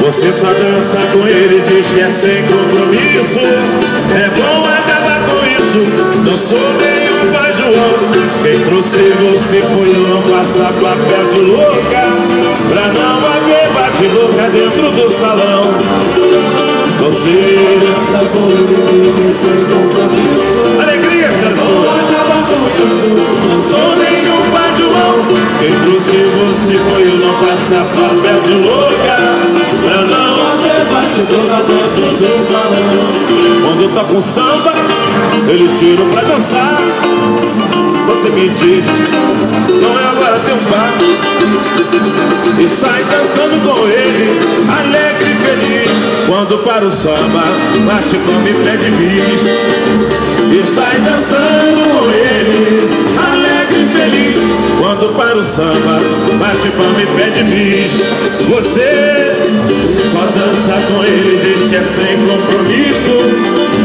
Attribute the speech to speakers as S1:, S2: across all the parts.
S1: Você só dança com ele, diz que é sem compromisso. É bom acabar com isso. Não sou nenhum pai João. Quem trouxe você foi eu, não passar papel de louca, pra não haver bate-boca dentro do salão. Você dança com ele, diz que é sem compromisso. Alegria, Sansu. Acabar com isso. Não sou nenhum pai João. Quem trouxe você foi eu, não passar papel de louca, pra não haver bate-boca dentro do salão. Quando toca um samba, ele tira pra dançar. Você me diz, não é agora teu par, e sai dançando com ele, alegre e feliz. Quando para o samba, bate, come e pede bis, e sai dançando com ele, alegre e feliz. Quando para o samba, bate, come e pede bis. Você só dança com ele, diz que é sem compromisso.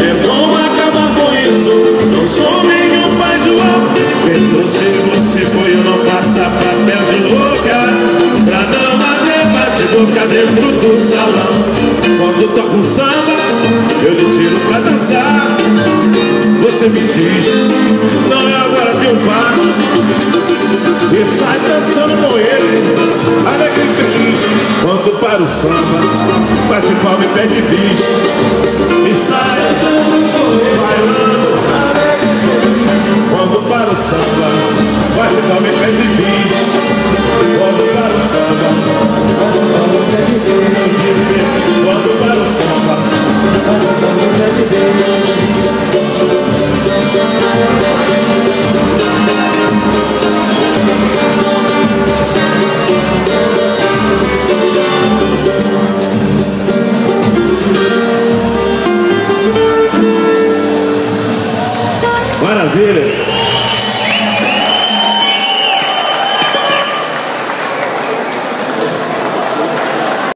S1: É bom acabar com isso. Não sou nenhum pai João. Quem trouxe você foi eu, não passar papel de louca, pra não haver bate-boca dentro do salão. Quando toca um samba, eu lhe tiro pra dançar. Você me diz, não é agora teu par, e sai dançando com ele, alegre e feliz. Quando para o samba, bate palma e pede bis, e sai dançando com ele, bailando, alegre e feliz. Quando para o samba, bate palma e pede bis. Quando para o samba, bate palma e pede bis. Quando para o samba, bate palma e pede bis. Maravilha!